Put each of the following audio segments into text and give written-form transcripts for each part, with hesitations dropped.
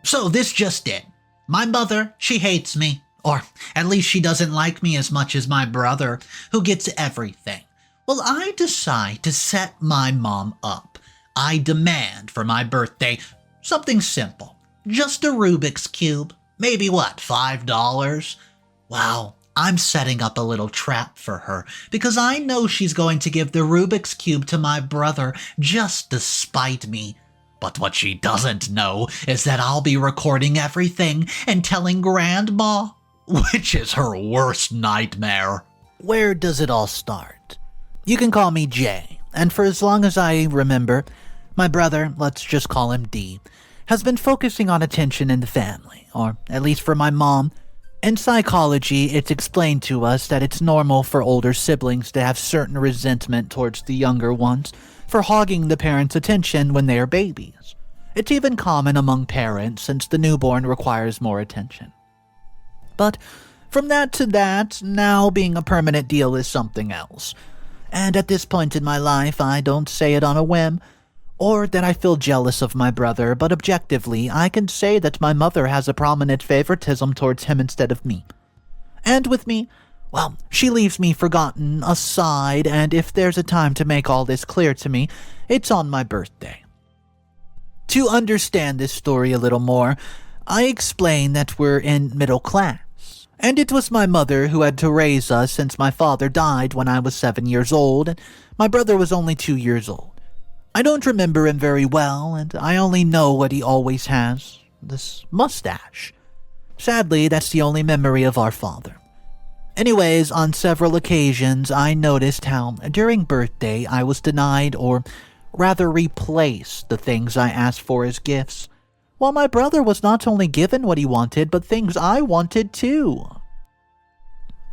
So this just it. My mother, she hates me. Or at least she doesn't like me as much as my brother, who gets everything. Well, I decide to set my mom up. I demand for my birthday something simple. Just a Rubik's Cube. Maybe $5? Wow, I'm setting up a little trap for her because I know she's going to give the Rubik's Cube to my brother just to spite me. But what she doesn't know is that I'll be recording everything and telling Grandma, which is her worst nightmare. Where does it all start? You can call me Jay, and for as long as I remember, my brother, let's just call him D, has been focusing on attention in the family, or at least for my mom. In psychology, it's explained to us that it's normal for older siblings to have certain resentment towards the younger ones for hogging the parents' attention when they are babies. It's even common among parents since the newborn requires more attention. But from that to that, now being a permanent deal is something else. And at this point in my life, I don't say it on a whim, or that I feel jealous of my brother, but objectively, I can say that my mother has a prominent favoritism towards him instead of me. And with me, well, she leaves me forgotten aside, and if there's a time to make all this clear to me, it's on my birthday. To understand this story a little more, I explain that we're in middle class, and it was my mother who had to raise us since my father died when I was 7 years old, and my brother was only 2 years old. I don't remember him very well, and I only know what he always has, this mustache. Sadly, that's the only memory of our father. Anyways, on several occasions, I noticed how, during birthday, I was denied, or rather replaced, the things I asked for as gifts, while my brother was not only given what he wanted, but things I wanted too.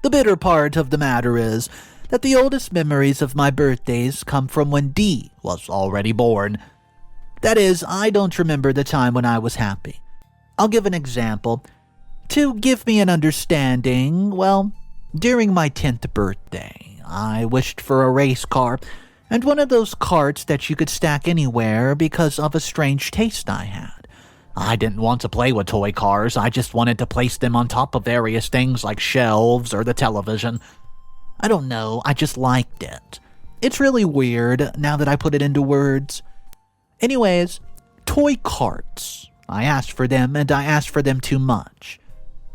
The bitter part of the matter is that the oldest memories of my birthdays come from when D was already born. That is, I don't remember the time when I was happy. I'll give an example. To give me an understanding, well, during my 10th birthday, I wished for a race car, and one of those carts that you could stack anywhere because of a strange taste I had. I didn't want to play with toy cars, I just wanted to place them on top of various things like shelves or the television. I don't know, I just liked it. It's really weird now that I put it into words. Anyways, toy carts. I asked for them, and I asked for them too much.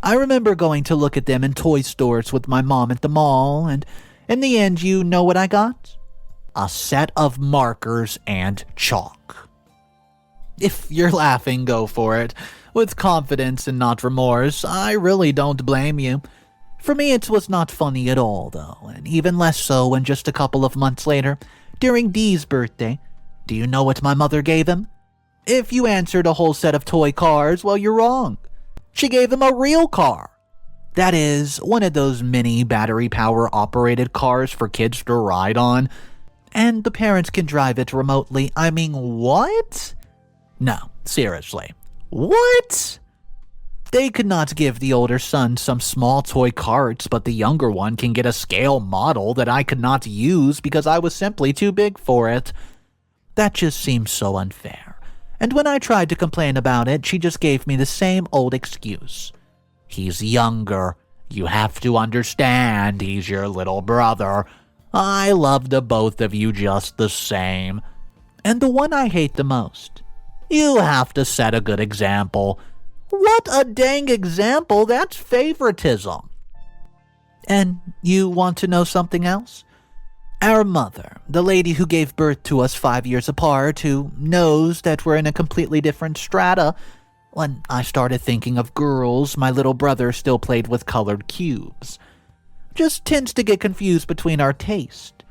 I remember going to look at them in toy stores with my mom at the mall, and in the end, you know what I got? A set of markers and chalk. If you're laughing, go for it. With confidence and not remorse, I really don't blame you. For me, it was not funny at all, though, and even less so when just a couple of months later, during Dee's birthday, do you know what my mother gave him? If you answered a whole set of toy cars, well, you're wrong. She gave him a real car. That is, one of those mini battery-power-operated cars for kids to ride on, and the parents can drive it remotely. I mean, what? No, seriously. What? They could not give the older son some small toy carts, but the younger one can get a scale model that I could not use because I was simply too big for it. That just seems so unfair. And when I tried to complain about it, she just gave me the same old excuse. He's younger. You have to understand, he's your little brother. I love the both of you just the same. And the one I hate the most. You have to set a good example. What a dang example, that's favoritism. And you want to know something else? Our mother, the lady who gave birth to us 5 years apart, who knows that we're in a completely different strata, when I started thinking of girls, my little brother still played with colored cubes. Just tends to get confused between our taste.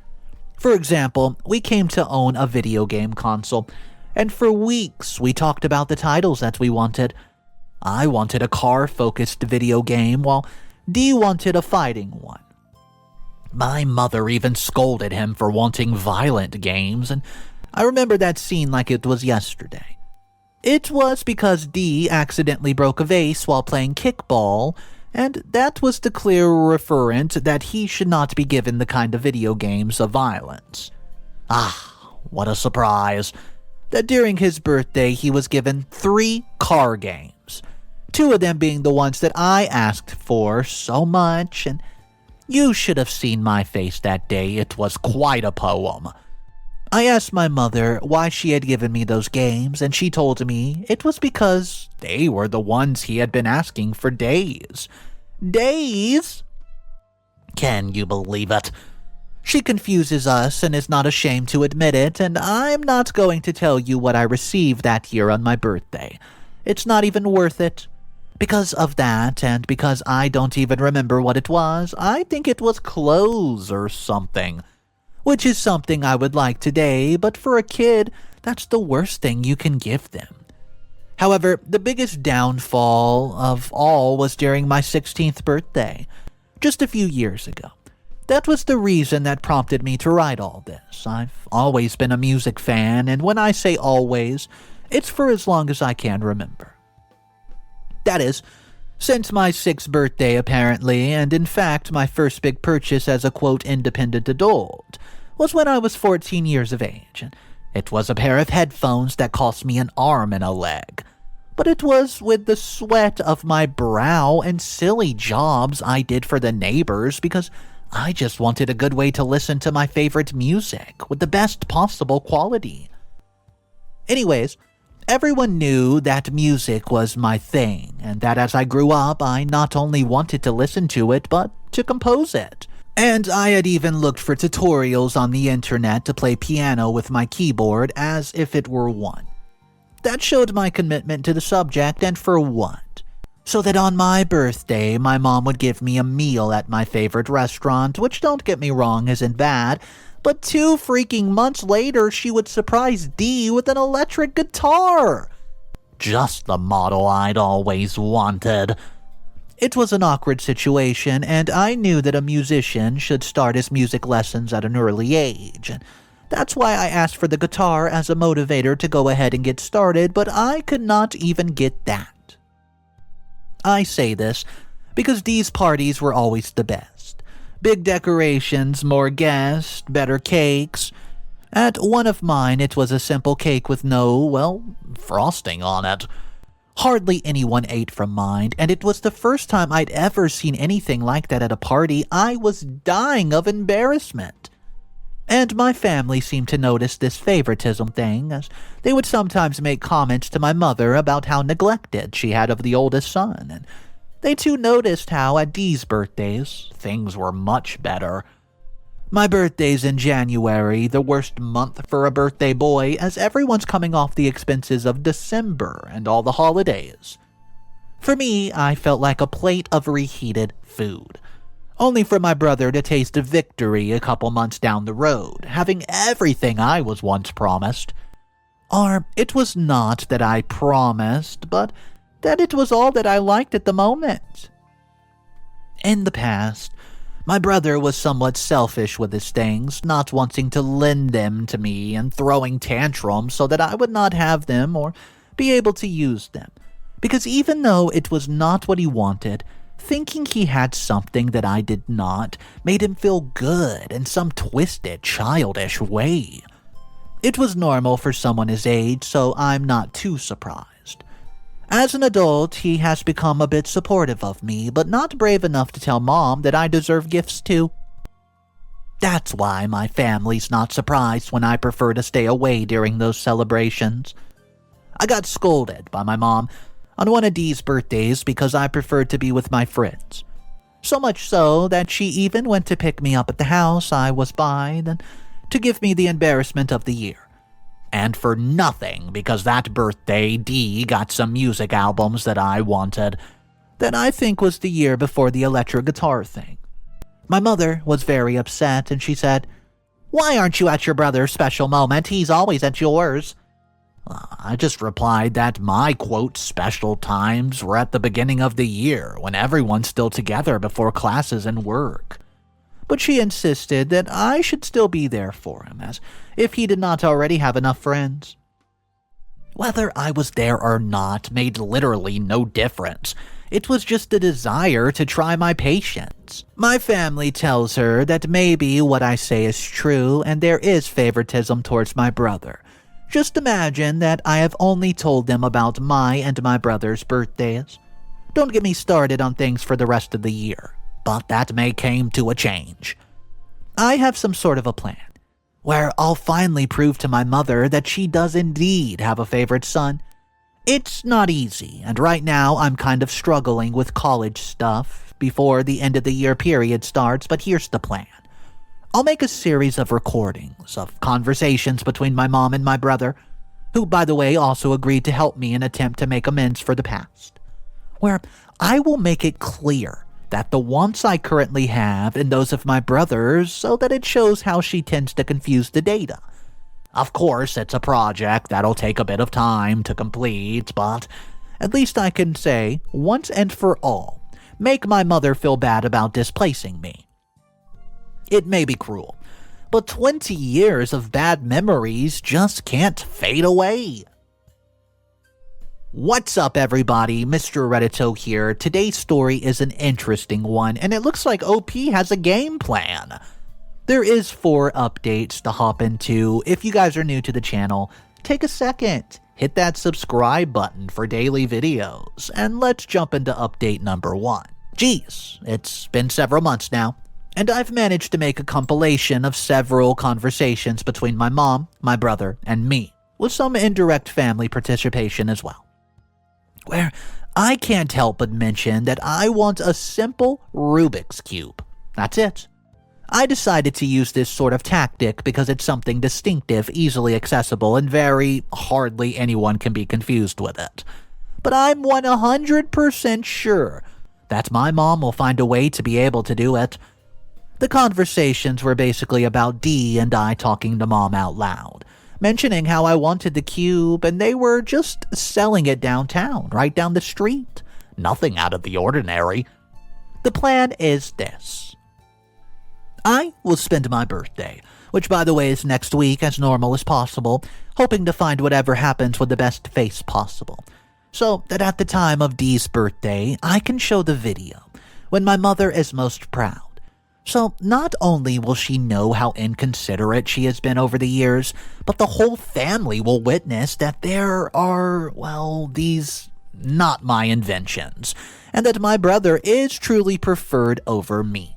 For example, we came to own a video game console, and for weeks we talked about the titles that we wanted. I wanted a car-focused video game, while Dee wanted a fighting one. My mother even scolded him for wanting violent games, and I remember that scene like it was yesterday. It was because Dee accidentally broke a vase while playing kickball, and that was the clear referent that he should not be given the kind of video games of violence. Ah, what a surprise, that during his birthday he was given 3 car games. 2 of them being the ones that I asked for so much, and you should have seen my face that day. It was quite a poem. I asked my mother why she had given me those games, and she told me it was because they were the ones he had been asking for days. Days? Can you believe it? She confuses us and is not ashamed to admit it, and I'm not going to tell you what I received that year on my birthday. It's not even worth it. Because of that, and because I don't even remember what it was, I think it was clothes or something. Which is something I would like today, but for a kid, that's the worst thing you can give them. However, the biggest downfall of all was during my 16th birthday, just a few years ago. That was the reason that prompted me to write all this. I've always been a music fan, and when I say always, it's for as long as I can remember. That is, since my 6th birthday apparently, and in fact my first big purchase as a quote independent adult was when I was 14 years of age. It was a pair of headphones that cost me an arm and a leg. But it was with the sweat of my brow and silly jobs I did for the neighbors because I just wanted a good way to listen to my favorite music with the best possible quality. Anyways, everyone knew that music was my thing, and that as I grew up, I not only wanted to listen to it, but to compose it. And I had even looked for tutorials on the internet to play piano with my keyboard as if it were one. That showed my commitment to the subject, and for what? So that on my birthday, my mom would give me a meal at my favorite restaurant, which, don't get me wrong, isn't bad, but 2 freaking months later, she would surprise Dee with an electric guitar. Just the model I'd always wanted. It was an awkward situation, and I knew that a musician should start his music lessons at an early age. That's why I asked for the guitar as a motivator to go ahead and get started, but I could not even get that. I say this because Dee's parties were always the best. Big decorations, more guests, better cakes. At one of mine, it was a simple cake with no, frosting on it. Hardly anyone ate from mine, and it was the first time I'd ever seen anything like that at a party. I was dying of embarrassment. And my family seemed to notice this favoritism thing, as they would sometimes make comments to my mother about how neglected she had of the oldest son, and they too noticed how at Dee's birthdays, things were much better. My birthday's in January, the worst month for a birthday boy, as everyone's coming off the expenses of December and all the holidays. For me, I felt like a plate of reheated food, only for my brother to taste a victory a couple months down the road, having everything I was once promised. Or it was not that I promised, but that it was all that I liked at the moment. In the past, my brother was somewhat selfish with his things, not wanting to lend them to me and throwing tantrums so that I would not have them or be able to use them. Because even though it was not what he wanted, thinking he had something that I did not made him feel good in some twisted, childish way. It was normal for someone his age, so I'm not too surprised. As an adult, he has become a bit supportive of me, but not brave enough to tell Mom that I deserve gifts too. That's why my family's not surprised when I prefer to stay away during those celebrations. I got scolded by my mom on one of Dee's birthdays because I preferred to be with my friends. So much so that she even went to pick me up at the house I was by then to give me the embarrassment of the year. And for nothing, because that birthday Dee got some music albums that I wanted. That I think was the year before the electric guitar thing. My mother was very upset and she said, "Why aren't you at your brother's special moment? He's always at yours." I just replied that my, quote, special times were at the beginning of the year when everyone's still together before classes and work. But she insisted that I should still be there for him, as if he did not already have enough friends. Whether I was there or not made literally no difference. It was just a desire to try my patience. My family tells her that maybe what I say is true and there is favoritism towards my brother. Just imagine that I have only told them about my and my brother's birthdays. Don't get me started on things for the rest of the year, but that may come to a change. I have some sort of a plan where I'll finally prove to my mother that she does indeed have a favorite son. It's not easy, and right now I'm kind of struggling with college stuff before the end of the year period starts, but here's the plan. I'll make a series of recordings of conversations between my mom and my brother, who, by the way, also agreed to help me in an attempt to make amends for the past, where I will make it clear that the wants I currently have and those of my brothers so that it shows how she tends to confuse the data. Of course, it's a project that'll take a bit of time to complete, but at least I can say, once and for all, make my mother feel bad about displacing me. It may be cruel, but 20 years of bad memories just can't fade away. What's up, everybody? Mr. Reddito here. Today's story is an interesting one, and it looks like OP has a game plan. There is 4 updates to hop into. If you guys are new to the channel, take a second, hit that subscribe button for daily videos, and let's jump into update number 1. Geez, it's been several months now, and I've managed to make a compilation of several conversations between my mom, my brother, and me, with some indirect family participation as well, where I can't help but mention that I want a simple Rubik's Cube. That's it. I decided to use this sort of tactic because it's something distinctive, easily accessible, and very hardly anyone can be confused with it. But I'm 100% sure that my mom will find a way to be able to do it. The conversations were basically about Dee and I talking to Mom out loud, mentioning how I wanted the cube and they were just selling it downtown, right down the street. Nothing out of the ordinary. The plan is this. I will spend my birthday, which by the way is next week, as normal as possible, hoping to find whatever happens with the best face possible, so that at the time of Dee's birthday, I can show the video when my mother is most proud. So not only will she know how inconsiderate she has been over the years, but the whole family will witness that there are, well, these not my inventions, and that my brother is truly preferred over me.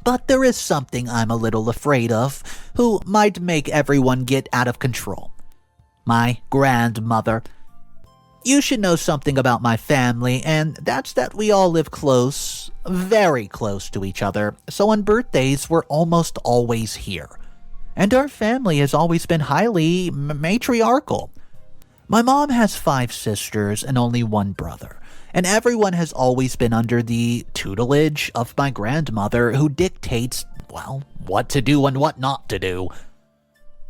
But there is something I'm a little afraid of, who might make everyone get out of control. My grandmother. You should know something about my family, and that's that we all live close, very close to each other, so on birthdays we're almost always here. And our family has always been highly matriarchal. My mom has 5 sisters and only 1 brother, and everyone has always been under the tutelage of my grandmother, who dictates, well, what to do and what not to do.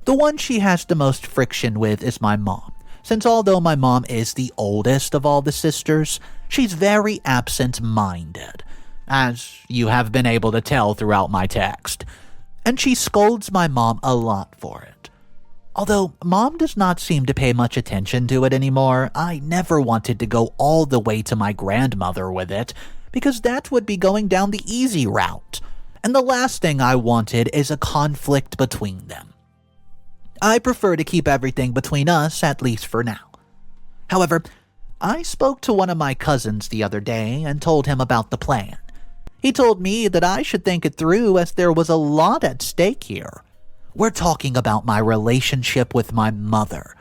The one she has the most friction with is my mom, since although my mom is the oldest of all the sisters, she's very absent-minded, as you have been able to tell throughout my text, and she scolds my mom a lot for it. Although Mom does not seem to pay much attention to it anymore, I never wanted to go all the way to my grandmother with it, because that would be going down the easy route, and the last thing I wanted is a conflict between them. I prefer to keep everything between us, at least for now. However, I spoke to one of my cousins the other day and told him about the plan. He told me that I should think it through, as there was a lot at stake here. We're talking about my relationship with my mother,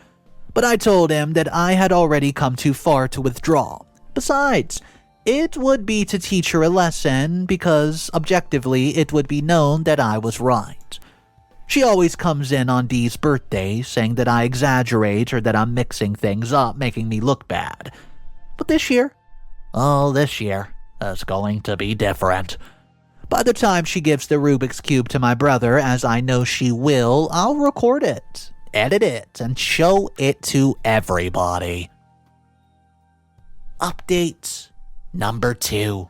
but I told him that I had already come too far to withdraw. Besides, it would be to teach her a lesson, because objectively it would be known that I was right. She always comes in on Dee's birthday saying that I exaggerate or that I'm mixing things up, making me look bad. But this year is going to be different. By the time she gives the Rubik's Cube to my brother, as I know she will, I'll record it, edit it, and show it to everybody. Update number 2.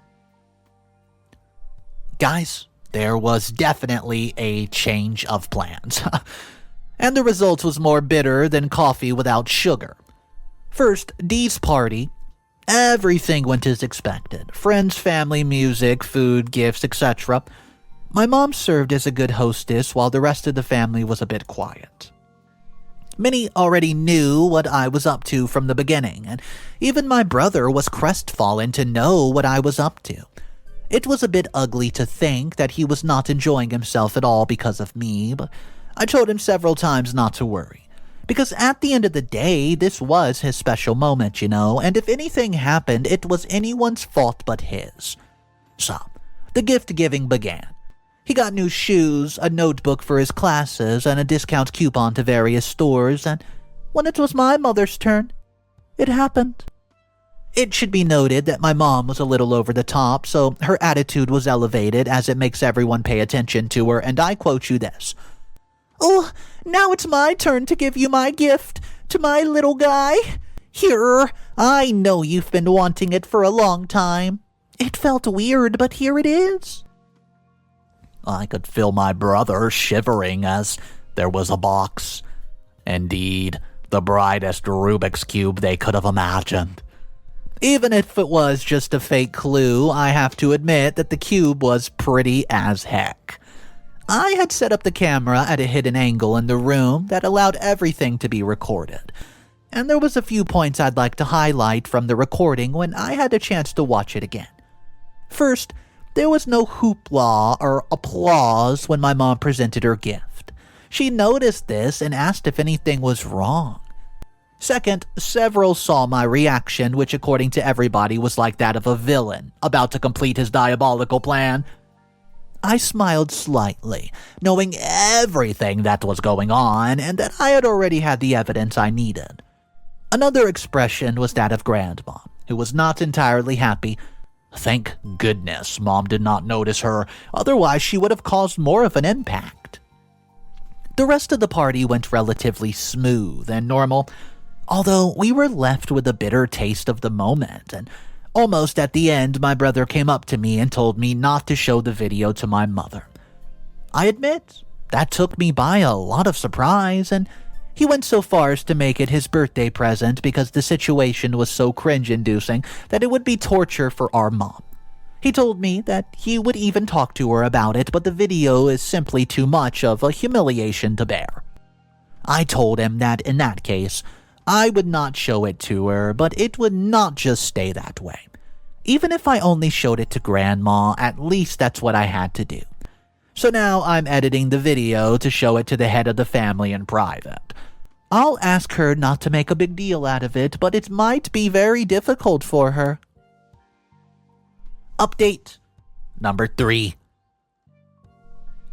Guys, there was definitely a change of plans. And the result was more bitter than coffee without sugar. First, Dee's party. Everything went as expected. Friends, family, music, food, gifts, etc. My mom served as a good hostess while the rest of the family was a bit quiet. Many already knew what I was up to from the beginning, and even my brother was crestfallen to know what I was up to. It was a bit ugly to think that he was not enjoying himself at all because of me, but I told him several times not to worry. Because at the end of the day, this was his special moment, and if anything happened, it was anyone's fault but his. So, the gift-giving began. He got new shoes, a notebook for his classes, and a discount coupon to various stores, and when it was my mother's turn, it happened. It should be noted that my mom was a little over the top, so her attitude was elevated as it makes everyone pay attention to her, and I quote you this. "Oh, now it's my turn to give you my gift, to my little guy. Here, I know you've been wanting it for a long time. It felt weird, but here it is." I could feel my brother shivering as there was a box. Indeed, the brightest Rubik's Cube they could have imagined. Even if it was just a fake clue, I have to admit that the cube was pretty as heck. I had set up the camera at a hidden angle in the room that allowed everything to be recorded. And there was a few points I'd like to highlight from the recording when I had a chance to watch it again. First, there was no hoopla or applause when my mom presented her gift. She noticed this and asked if anything was wrong. Second, several saw my reaction, which according to everybody was like that of a villain about to complete his diabolical plan. I smiled slightly, knowing everything that was going on and that I had already had the evidence I needed. Another expression was that of Grandma, who was not entirely happy. Thank goodness Mom did not notice her, otherwise she would have caused more of an impact. The rest of the party went relatively smooth and normal, although we were left with a bitter taste of the moment, and almost at the end my brother came up to me and told me not to show the video to my mother. I admit, that took me by a lot of surprise, and he went so far as to make it his birthday present because the situation was so cringe-inducing that it would be torture for our mom. He told me that he would even talk to her about it, but the video is simply too much of a humiliation to bear. I told him that in that case, I would not show it to her, but it would not just stay that way. Even if I only showed it to Grandma, at least that's what I had to do. So now I'm editing the video to show it to the head of the family in private. I'll ask her not to make a big deal out of it, but it might be very difficult for her. Update number 3.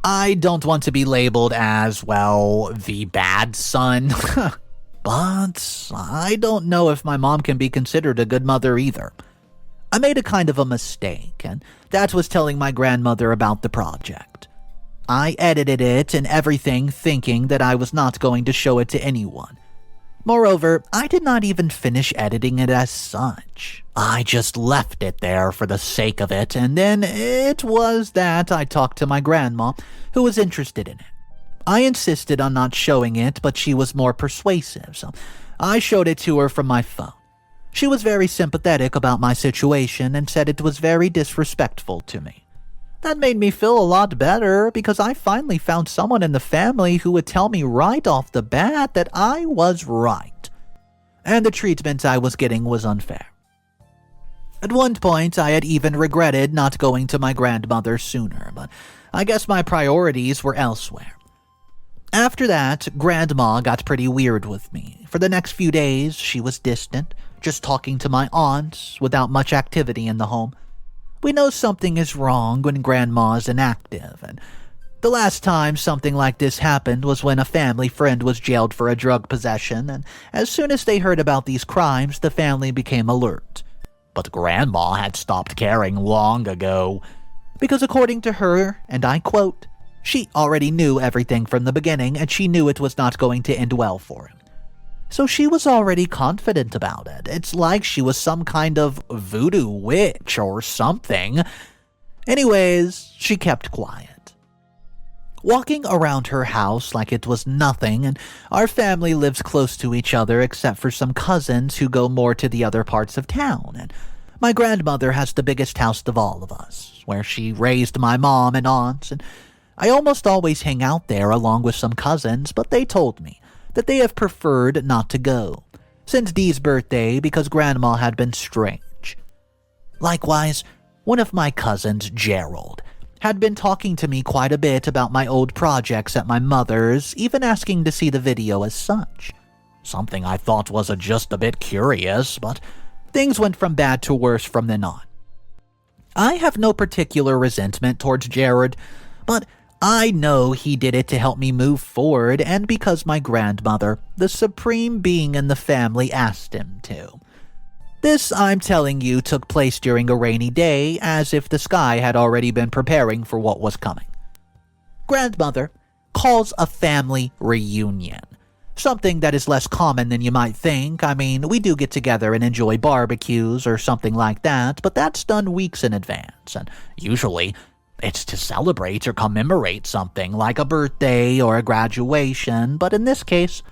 I don't want to be labeled as, well, the bad son. But I don't know if my mom can be considered a good mother either. I made a kind of a mistake, and that was telling my grandmother about the project. I edited it and everything thinking that I was not going to show it to anyone. Moreover, I did not even finish editing it as such. I just left it there for the sake of it, and then it was that I talked to my grandma, who was interested in it. I insisted on not showing it, but she was more persuasive, so I showed it to her from my phone. She was very sympathetic about my situation and said it was very disrespectful to me. That made me feel a lot better because I finally found someone in the family who would tell me right off the bat that I was right. And the treatment I was getting was unfair. At one point, I had even regretted not going to my grandmother sooner, but I guess my priorities were elsewhere. After that, Grandma got pretty weird with me. For the next few days, she was distant, just talking to my aunts without much activity in the home. We know something is wrong when Grandma is inactive, and the last time something like this happened was when a family friend was jailed for a drug possession, and as soon as they heard about these crimes, the family became alert. But Grandma had stopped caring long ago, because according to her, and I quote, she already knew everything from the beginning, and she knew it was not going to end well for him. So she was already confident about it. It's like she was some kind of voodoo witch or something. Anyways, she kept quiet. Walking around her house like it was nothing, and our family lives close to each other except for some cousins who go more to the other parts of town, and my grandmother has the biggest house of all of us, where she raised my mom and aunts, and I almost always hang out there along with some cousins, but they told me that they have preferred not to go since Dee's birthday because Grandma had been strange. Likewise, one of my cousins, Gerald, had been talking to me quite a bit about my old projects at my mother's, even asking to see the video as such. Something I thought was just a bit curious, but things went from bad to worse from then on. I have no particular resentment towards Jared, but I know he did it to help me move forward and because my grandmother, the supreme being in the family, asked him to. This, I'm telling you, took place during a rainy day, as if the sky had already been preparing for what was coming. Grandmother calls a family reunion. Something that is less common than you might think. I mean, we do get together and enjoy barbecues or something like that, but that's done weeks in advance, and usually it's to celebrate or commemorate something like a birthday or a graduation, but in this case,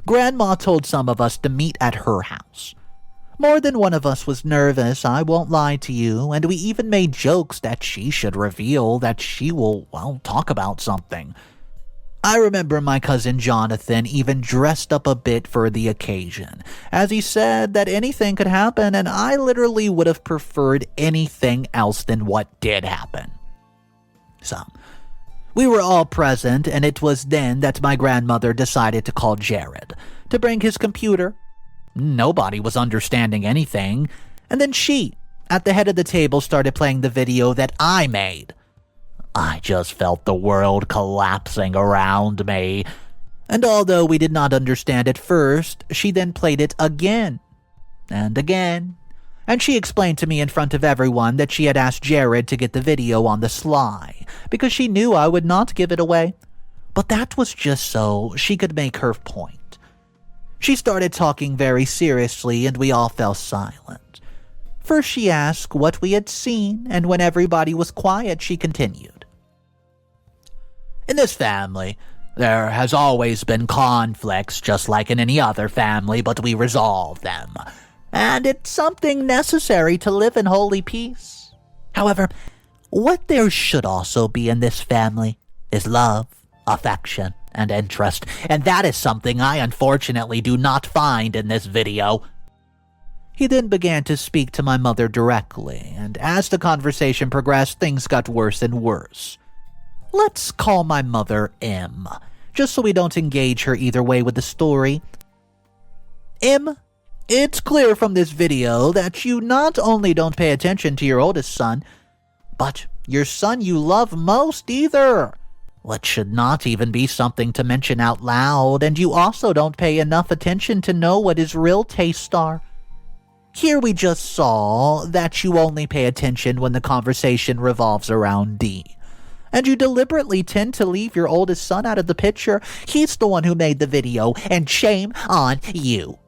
Grandma told some of us to meet at her house. More than one of us was nervous, I won't lie to you, and we even made jokes that she should reveal that she will, talk about something. I remember my cousin Jonathan even dressed up a bit for the occasion, as he said that anything could happen, and I literally would have preferred anything else than what did happen. So, we were all present, and it was then that my grandmother decided to call Jared to bring his computer. Nobody was understanding anything, and then she, at the head of the table, started playing the video that I made. I just felt the world collapsing around me, and although we did not understand at first, she then played it again and again, and she explained to me in front of everyone that she had asked Jared to get the video on the sly, because she knew I would not give it away, but that was just so she could make her point. She started talking very seriously, and we all fell silent. First she asked what we had seen, and when everybody was quiet, she continued. In this family, there has always been conflicts, just like in any other family, but we resolve them. And it's something necessary to live in holy peace. However, what there should also be in this family is love, affection, and interest, and that is something I unfortunately do not find in this video. He then began to speak to my mother directly, and as the conversation progressed, things got worse and worse. Let's call my mother M, just so we don't engage her either way with the story. M, it's clear from this video that you not only don't pay attention to your oldest son, but your son you love most either. What should not even be something to mention out loud, and you also don't pay enough attention to know what his real tastes are. Here we just saw that you only pay attention when the conversation revolves around D, and you deliberately tend to leave your oldest son out of the picture. He's the one who made the video, and shame on you.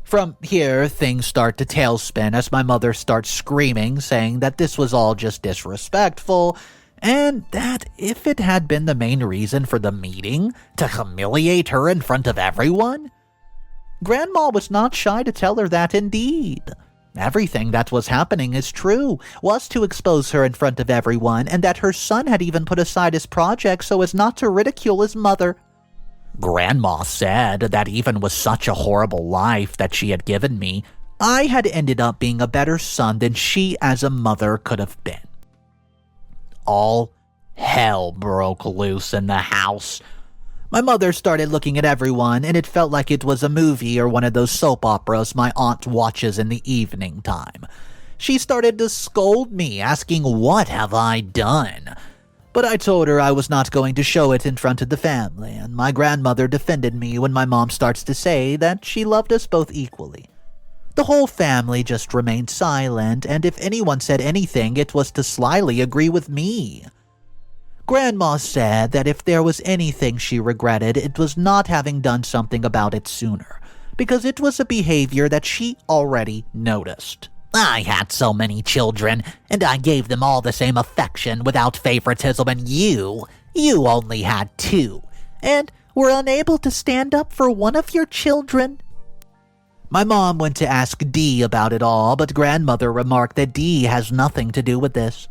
From here, things start to tailspin as my mother starts screaming, saying that this was all just disrespectful, and that if it had been the main reason for the meeting, to humiliate her in front of everyone, Grandma was not shy to tell her that indeed. Everything that was happening is true, was to expose her in front of everyone, and that her son had even put aside his project so as not to ridicule his mother. Grandma said that even with such a horrible life that she had given me, I had ended up being a better son than she as a mother could have been. All hell broke loose in the house. My mother started looking at everyone, and it felt like it was a movie or one of those soap operas my aunt watches in the evening time. She started to scold me, asking what have I done. But I told her I was not going to show it in front of the family, and my grandmother defended me when my mom starts to say that she loved us both equally. The whole family just remained silent, and if anyone said anything, it was to slyly agree with me. Grandma said that if there was anything she regretted, it was not having done something about it sooner, because it was a behavior that she already noticed. I had so many children, and I gave them all the same affection without favoritism, and you only had 2, and were unable to stand up for one of your children. My mom went to ask Dee about it all, but grandmother remarked that Dee has nothing to do with this.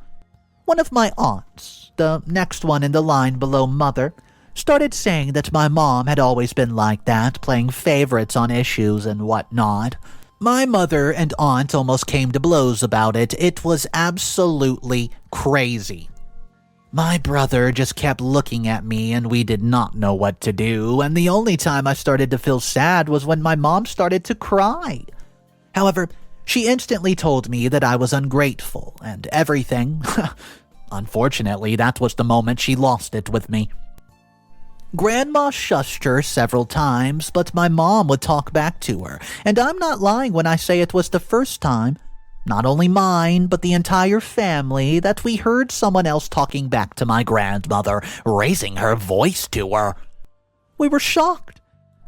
One of my aunts, the next one in the line below mother, started saying that my mom had always been like that, playing favorites on issues and whatnot. My mother and aunt almost came to blows about it. It was absolutely crazy. My brother just kept looking at me and we did not know what to do, and the only time I started to feel sad was when my mom started to cry. However, she instantly told me that I was ungrateful and everything. Unfortunately, that was the moment she lost it with me. Grandma shushed her several times, but my mom would talk back to her, and I'm not lying when I say it was the first time, not only mine, but the entire family, that we heard someone else talking back to my grandmother, raising her voice to her. We were shocked,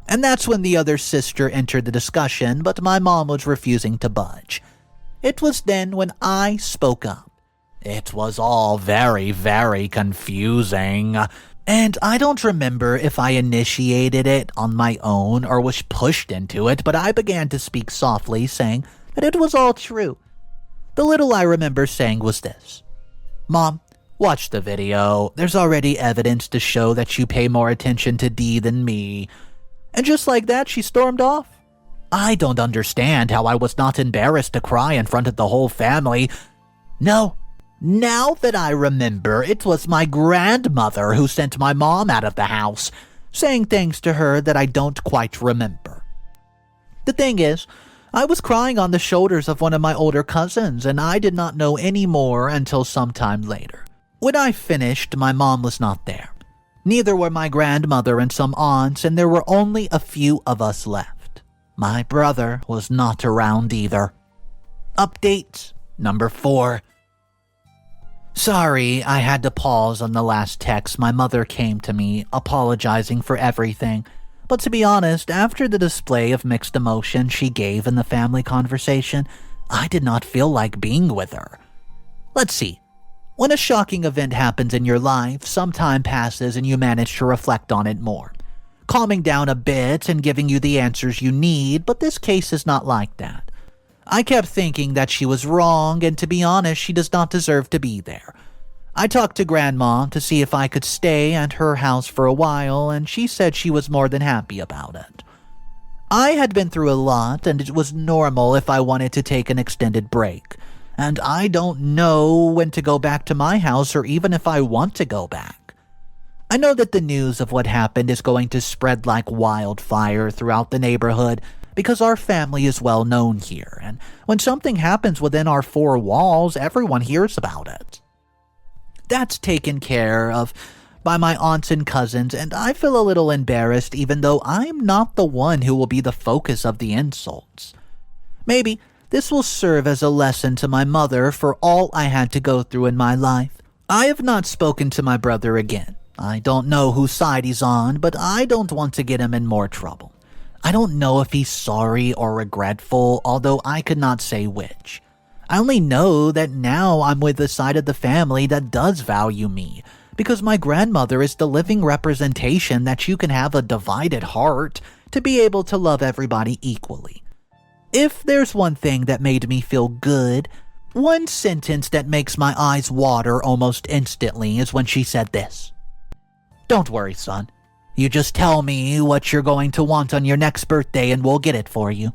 and that's when the other sister entered the discussion, but my mom was refusing to budge. It was then when I spoke up. It was all very, very confusing. And I don't remember if I initiated it on my own or was pushed into it, but I began to speak softly, saying that it was all true. The little I remember saying was this: "Mom, watch the video. There's already evidence to show that you pay more attention to Dee than me." And just like that, she stormed off. I don't understand how I was not embarrassed to cry in front of the whole family. No. Now that I remember, it was my grandmother who sent my mom out of the house, saying things to her that I don't quite remember. The thing is, I was crying on the shoulders of one of my older cousins, and I did not know any more until some time later. When I finished, my mom was not there. Neither were my grandmother and some aunts, and there were only a few of us left. My brother was not around either. Update number 4. Sorry, I had to pause on the last text. My mother came to me, apologizing for everything. But to be honest, after the display of mixed emotion she gave in the family conversation, I did not feel like being with her. Let's see. When a shocking event happens in your life, some time passes and you manage to reflect on it more, calming down a bit and giving you the answers you need, but this case is not like that. I kept thinking that she was wrong, and to be honest, she does not deserve to be there. I talked to Grandma to see if I could stay at her house for a while, and she said she was more than happy about it. I had been through a lot, and it was normal if I wanted to take an extended break, and I don't know when to go back to my house or even if I want to go back. I know that the news of what happened is going to spread like wildfire throughout the neighborhood, because our family is well known here, and when something happens within our 4 walls, everyone hears about it. That's taken care of by my aunts and cousins, and I feel a little embarrassed even though I'm not the one who will be the focus of the insults. Maybe this will serve as a lesson to my mother for all I had to go through in my life. I have not spoken to my brother again. I don't know whose side he's on, but I don't want to get him in more trouble. I don't know if he's sorry or regretful, although I could not say which. I only know that now I'm with the side of the family that does value me, because my grandmother is the living representation that you can have a divided heart to be able to love everybody equally. If there's one thing that made me feel good, one sentence that makes my eyes water almost instantly is when she said this: "Don't worry, son. You just tell me what you're going to want on your next birthday and we'll get it for you."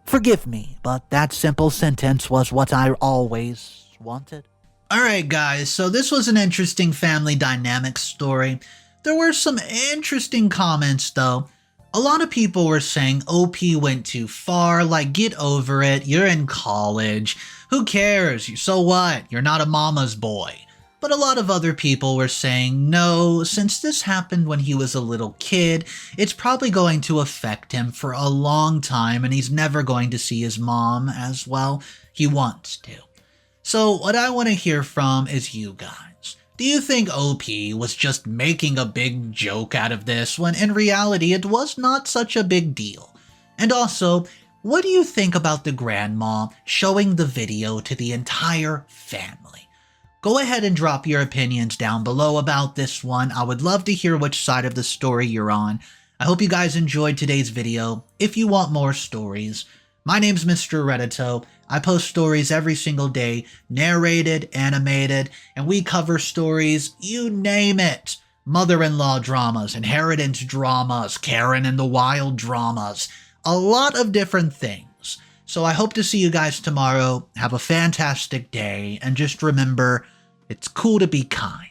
Forgive me, but that simple sentence was what I always wanted. Alright guys, so this was an interesting family dynamic story. There were some interesting comments though. A lot of people were saying OP went too far, like get over it, you're in college. Who cares? So what? You're not a mama's boy. But a lot of other people were saying, no, since this happened when he was a little kid, it's probably going to affect him for a long time and he's never going to see his mom as well he wants to. So what I want to hear from is you guys. Do you think OP was just making a big joke out of this when in reality it was not such a big deal? And also, what do you think about the grandma showing the video to the entire family? Go ahead and drop your opinions down below about this one. I would love to hear which side of the story you're on. I hope you guys enjoyed today's video. If you want more stories, my name's Mr. Reddito. I post stories every single day, narrated, animated, and we cover stories, you name it. mother-in-law dramas, inheritance dramas, Karen and the Wild dramas, a lot of different things. So I hope to see you guys tomorrow. Have a fantastic day, and just remember, it's cool to be kind.